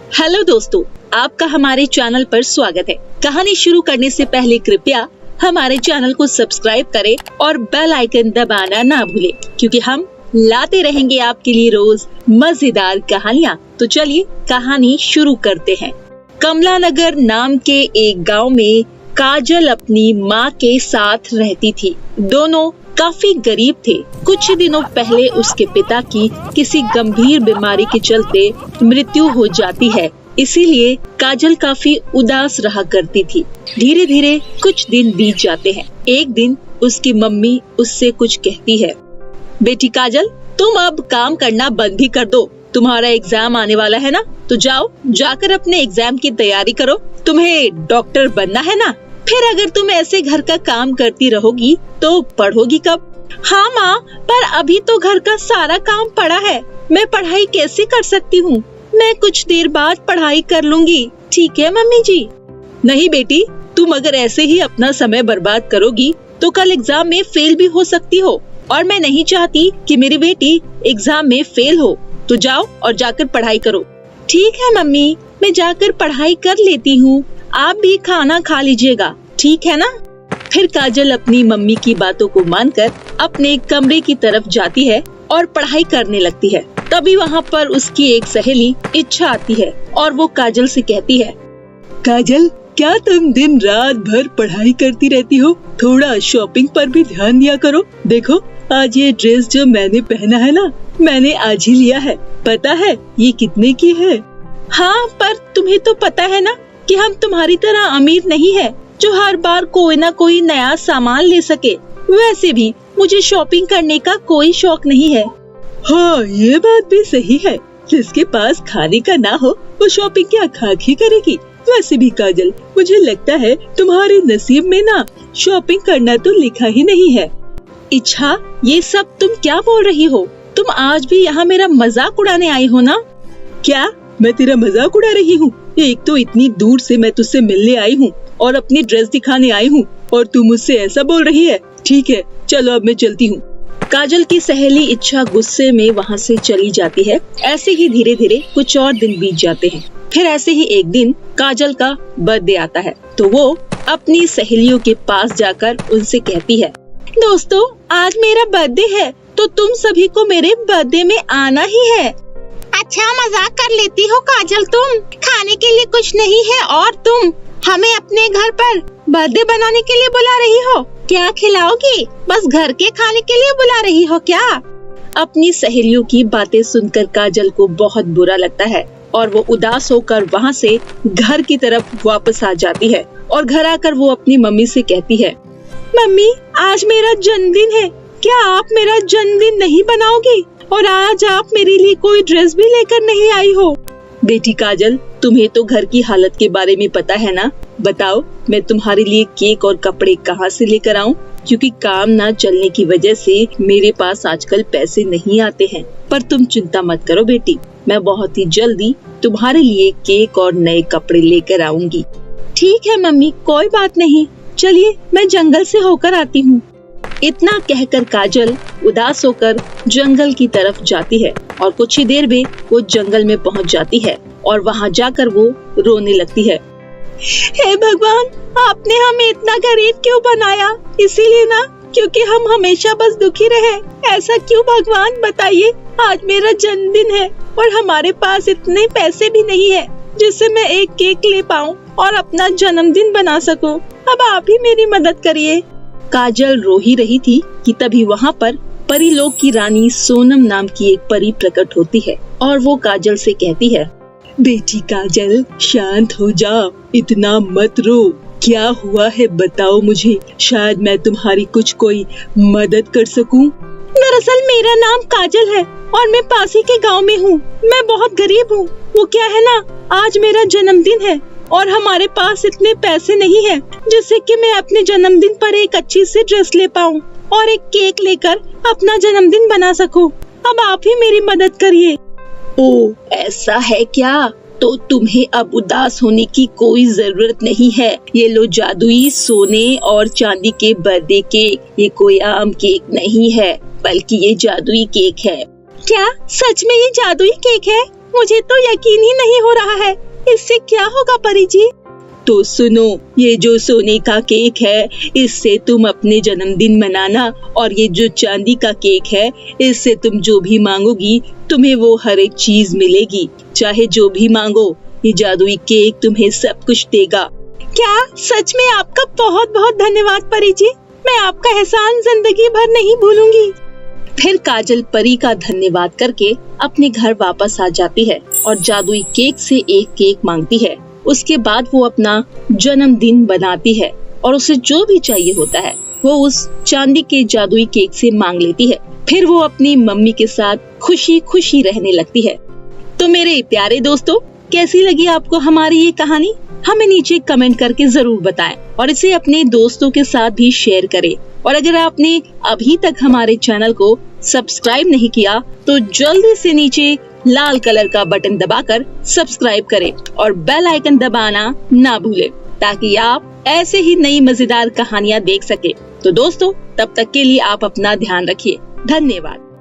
Hello दोस्तों, आपका हमारे चैनल पर स्वागत है। कहानी शुरू करने से पहले कृपया हमारे चैनल को सब्सक्राइब करें और बेल आइकन दबाना ना भूलें, क्योंकि हम लाते रहेंगे आपके लिए रोज मजेदार कहानियाँ। तो चलिए कहानी शुरू करते हैं। कमला नगर नाम के एक गांव में काजल अपनी माँ के साथ रहती थी। दोनों काफी गरीब थे। कुछ दिनों पहले उसके पिता की किसी गंभीर बीमारी के चलते मृत्यु हो जाती है, इसीलिए काजल काफी उदास रहा करती थी। धीरे धीरे कुछ दिन बीत जाते हैं। एक दिन उसकी मम्मी उससे कुछ कहती है, बेटी काजल, तुम अब काम करना बंद भी कर दो। तुम्हारा एग्जाम आने वाला है ना, तो जाओ जाकर अपने एग्जाम की तैयारी करो। तुम्हें डॉक्टर बनना है ना, फिर अगर तुम ऐसे घर का काम करती रहोगी तो पढ़ोगी कब? हाँ माँ, पर अभी तो घर का सारा काम पड़ा है, मैं पढ़ाई कैसे कर सकती हूँ? मैं कुछ देर बाद पढ़ाई कर लूंगी। ठीक है मम्मी जी। नहीं बेटी, तुम अगर ऐसे ही अपना समय बर्बाद करोगी तो कल एग्जाम में फेल भी हो सकती हो, और मैं नहीं चाहती कि मेरी बेटी एग्जाम में फेल हो। तो जाओ और जाकर पढ़ाई करो। ठीक है मम्मी, मैं जाकर पढ़ाई कर लेती हूँ। आप भी खाना खा लीजिएगा, ठीक है ना? फिर काजल अपनी मम्मी की बातों को मानकर अपने कमरे की तरफ जाती है और पढ़ाई करने लगती है। तभी वहाँ पर उसकी एक सहेली इच्छा आती है और वो काजल से कहती है, काजल, क्या तुम दिन रात भर पढ़ाई करती रहती हो? थोड़ा शॉपिंग पर भी ध्यान दिया करो। देखो, आज ये ड्रेस जो मैंने पहना है ना, मैंने आज ही लिया है। पता है ये कितने की है? हाँ, पर तुम्हें तो पता है ना कि हम तुम्हारी तरह अमीर नहीं है जो हर बार कोई ना कोई नया सामान ले सके। वैसे भी मुझे शॉपिंग करने का कोई शौक नहीं है। हाँ, ये बात भी सही है। जिसके पास खाने का ना हो वो शॉपिंग क्या खाक ही करेगी। वैसे भी काजल, मुझे लगता है तुम्हारे नसीब में ना शॉपिंग करना तो लिखा ही नहीं है। इच्छा, ये सब तुम क्या बोल रही हो? तुम आज भी यहाँ मेरा मजाक उड़ाने आई हो ना? क्या मैं तेरा मजाक उड़ा रही हूँ? एक तो इतनी दूर से मैं तुझसे मिलने आई हूँ और अपनी ड्रेस दिखाने आई हूँ, और तू मुझसे ऐसा बोल रही है? ठीक है, चलो अब मैं चलती हूँ। काजल की सहेली इच्छा गुस्से में वहाँ से चली जाती है। ऐसे ही धीरे धीरे कुछ और दिन बीत जाते हैं। फिर ऐसे ही एक दिन काजल का बर्थडे आता है, तो वो अपनी सहेलियों के पास जाकर उनसे कहती है, दोस्तों, आज मेरा बर्थडे है, तो तुम सभी को मेरे बर्थडे में आना ही है। अच्छा, मजाक कर लेती हो काजल तुम? खाने के लिए कुछ नहीं है और तुम हमें अपने घर पर बर्थडे बनाने के लिए बुला रही हो? क्या खिलाओगी? बस घर के खाने के लिए बुला रही हो क्या? अपनी सहेलियों की बातें सुनकर काजल को बहुत बुरा लगता है और वो उदास होकर वहाँ से घर की तरफ वापस आ जाती है। और घर आकर वो अपनी मम्मी से कहती है, मम्मी, आज मेरा जन्मदिन है, क्या आप मेरा जन्मदिन नहीं बनाओगी? और आज आप मेरे लिए कोई ड्रेस भी लेकर नहीं आई हो। बेटी काजल, तुम्हें तो घर की हालत के बारे में पता है ना? बताओ, मैं तुम्हारे लिए केक और कपड़े कहाँ से लेकर आऊँ? क्योंकि काम ना चलने की वजह से मेरे पास आजकल पैसे नहीं आते हैं। पर तुम चिंता मत करो बेटी, मैं बहुत ही जल्दी तुम्हारे लिए केक और नए कपड़े लेकर आऊंगी। ठीक है मम्मी, कोई बात नहीं, चलिए मैं जंगल से होकर आती हूँ। इतना कहकर काजल उदास होकर जंगल की तरफ जाती है और कुछ ही देर में वो जंगल में पहुंच जाती है और वहां जाकर वो रोने लगती है। हे भगवान, आपने हमें इतना गरीब क्यों बनाया? इसीलिए ना, क्योंकि हम हमेशा बस दुखी रहे। ऐसा क्यों भगवान, बताइए। आज मेरा जन्मदिन है और हमारे पास इतने पैसे भी नहीं है जिससे मैं एक केक ले पाऊँ और अपना जन्मदिन बना सकूं। अब आप ही मेरी मदद करिए। काजल रो ही रही थी कि तभी वहाँ पर परीलोक की रानी सोनम नाम की एक परी प्रकट होती है और वो काजल से कहती है, बेटी काजल, शांत हो जाओ, इतना मत रो। क्या हुआ है बताओ मुझे, शायद मैं तुम्हारी कुछ कोई मदद कर सकूं। दरअसल मेरा नाम काजल है और मैं पास ही के गांव में हूँ। मैं बहुत गरीब हूँ। वो क्या है ना, आज मेरा जन्मदिन है और हमारे पास इतने पैसे नहीं है जिससे कि मैं अपने जन्मदिन पर एक अच्छी सी ड्रेस ले पाऊँ और एक केक लेकर अपना जन्मदिन बना सकूं। अब आप ही मेरी मदद करिए। ओ, ऐसा है क्या? तो तुम्हें अब उदास होने की कोई जरूरत नहीं है। ये लो जादुई सोने और चांदी के बर्थडे केक। ये कोई आम केक नहीं है, बल्कि ये जादुई केक है। क्या सच में ये जादुई केक है? मुझे तो यकीन ही नहीं हो रहा है, इससे क्या होगा परी जी? तो सुनो, ये जो सोने का केक है इससे तुम अपने जन्मदिन मनाना, और ये जो चांदी का केक है इससे तुम जो भी मांगोगी तुम्हें वो हर एक चीज मिलेगी। चाहे जो भी मांगो, ये जादुई केक तुम्हें सब कुछ देगा। क्या सच में? आपका बहुत बहुत धन्यवाद परी जी, मैं आपका एहसान जिंदगी भर नहीं भूलूंगी। फिर काजल परी का धन्यवाद करके अपने घर वापस आ जाती है और जादुई केक से एक केक मांगती है। उसके बाद वो अपना जन्मदिन बनाती है और उसे जो भी चाहिए होता है वो उस चांदी के जादुई केक से मांग लेती है। फिर वो अपनी मम्मी के साथ खुशी खुशी रहने लगती है। तो मेरे प्यारे दोस्तों, कैसी लगी आपको हमारी ये कहानी? हमें नीचे कमेंट करके जरूर बताएं और इसे अपने दोस्तों के साथ भी शेयर करें। और अगर आपने अभी तक हमारे चैनल को सब्सक्राइब नहीं किया तो जल्दी से नीचे लाल कलर का बटन दबाकर सब्सक्राइब करें और बेल आइकन दबाना ना भूलें, ताकि आप ऐसे ही नई मजेदार कहानियाँ देख सके। तो दोस्तों, तब तक के लिए आप अपना ध्यान रखिए। धन्यवाद।